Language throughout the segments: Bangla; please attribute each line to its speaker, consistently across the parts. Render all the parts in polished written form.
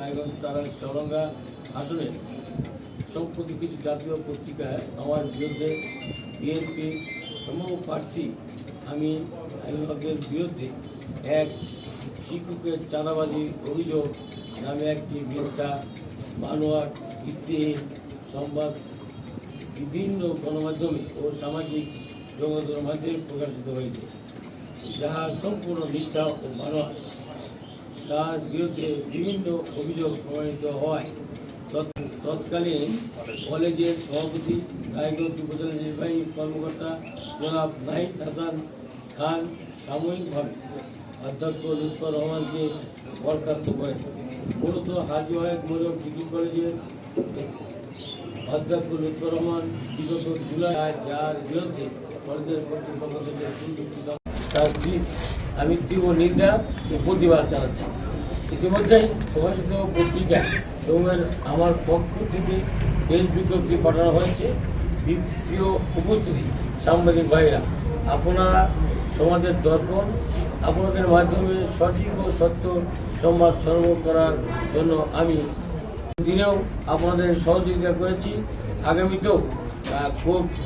Speaker 1: রায়গঞ্জ তারা চরঙ্গা আসনে সম্প্রতি কিছু জাতীয় পত্রিকায় আমার বিরুদ্ধে বিএনপি সম্ভাব্য প্রার্থী আমিনুলের বিরুদ্ধে এক শিক্ষকের চাঁদাবাজি অভিযোগ নামে একটি মিথ্যা বানোয়াট ভিত্তিহীন সংবাদ বিভিন্ন গণমাধ্যমে ও সামাজিক যোগাযোগের মাধ্যমে প্রকাশিত হয়েছে, যাহা সম্পূর্ণ মিথ্যা ও বানোয়াট। তার বিরুদ্ধে বিভিন্ন অভিযোগ প্রমাণিত হওয়ায় তৎকালীন কলেজের সভাপতি, রায়গঞ্জ উপজেলা নির্বাহী কর্মকর্তা জনাব নাহিদ হাসান খান সাময়িকভাবে অধ্যক্ষ লুৎফর রহমানকে বরখাস্ত করেন। মূলত হাজী ওয়াহেদ মরিয়ম ডিগ্রি কলেজের অধ্যক্ষ লুৎফর রহমান বিগত জুলাই, যার বিরুদ্ধে কলেজের কর্তৃপক্ষ থেকে তার আমি তীব্র নিন্দা ও প্রতিবাদ জানাচ্ছি। ইতিমধ্যেই প্রকাশিত পত্রিকা সমূহের আমার পক্ষ থেকে দেশ বিজ্ঞপ্তি পাঠানো হয়েছে। প্রিয় উপস্থিতি সাংবাদিক ভাইরা, আপনারা সমাজের দর্পণ, আপনাদের মাধ্যমে সঠিক ও সত্য সংবাদ সরবরাহ করার জন্য আমি দিনেও আপনাদের সহযোগিতা করেছি, আগামীতেও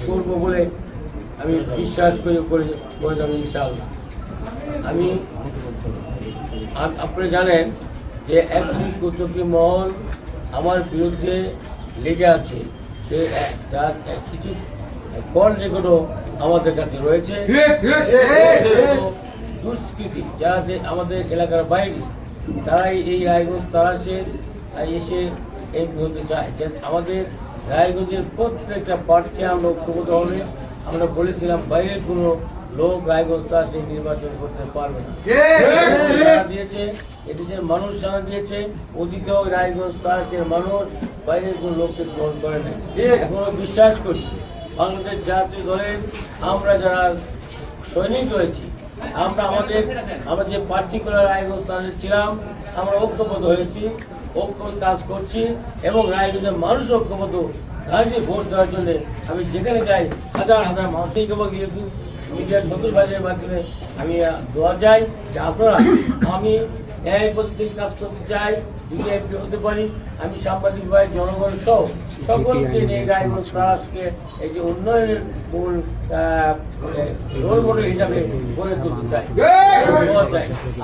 Speaker 1: করবো বলে আমি বিশ্বাস করে যাবো ইনশাআল্লাহ। আপনারা জানেন যে একটি কুচক্রী মহল আমার বিরুদ্ধে লেগে আছে, সে তার কিছু কল রেকর্ডও আমাদের কাছে রয়েছে। দুষ্কৃতি যারা আমাদের এলাকার বাইরে, তারাই এই রায়গঞ্জ তারাশের এসে এমপি হতে চায়। যে আমাদের রায়গঞ্জের প্রত্যেকটা প্রার্থী আমরা ঐক্যবদ্ধ হলে আমরা বলেছিলাম বাইরের কোনো লোক রায়গঞ্জ তারাশে নির্বাচন করতে পারবে না। দিয়েছে এদেশের মানুষ জানা দিয়েছে, অতীতেও রায়গঞ্জ তারাশের মানুষ বাইরের কোনো লোককে গ্রহণ করে না। এখনো বিশ্বাস করি বাংলাদেশ জাতীয় দলের আমরা যারা সৈনিক রয়েছি, আমরা যে পার্টিকুলার রায়গঞ্জ তারাশে ছিলাম, আমরা ঐক্যবদ্ধ হয়েছি, ঐক্য কাজ করছি এবং রায়গঞ্জের মানুষ ঐক্যবদ্ধ ঘাসে ভোট দেওয়ার জন্য আমি যেখানে যাই হাজার হাজার মানুষই কেবল গিয়েছি। মিডিয়ার সদস্য ভাইদের মাধ্যমে আমি দোয়া চাই যে আপনারা, আমি ন্যায় পদ্ধতির কাজ করতে চাই, যদি এমপি হতে পারি, আমি সাংবাদিক ভাই, জনগণ সহ সকলকে নিয়ে রায়গঞ্জ তারাশকে এই যে উন্নয়নের মূল রোল মডেল হিসাবে গড়ে তুলতে চাই।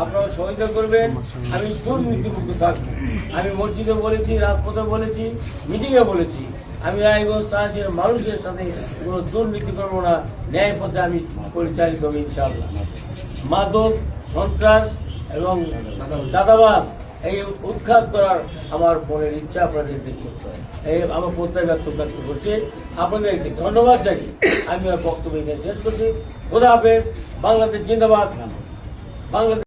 Speaker 1: আপনারা সহযোগিতা করবেন। আমি দুর্নীতিমুক্ত থাকবো। আমি মসজিদে বলেছি, রাজপথে বলেছি, মিটিংয়ে বলেছি, আমি রায়গঞ্জ তারাশের মানুষের সাথে কোনো দুর্নীতি করবো না, ন্যায় পথে আমি পরিচালিত হব ইনশাআল্লাহ। মাদক, সন্ত্রাস এবং চাঁদাবাজ এই উৎখাত করার আমার মনের ইচ্ছা আপনাদের দেখতে এই আমার প্রত্যয় ব্যক্ত করছি। আপনাদেরকে ধন্যবাদ জানিয়ে আমি আমার বক্তব্য শেষ করছি। খোদা হাফেজ। বাংলাদেশ জিন্দাবাদ। বাংলাদেশ।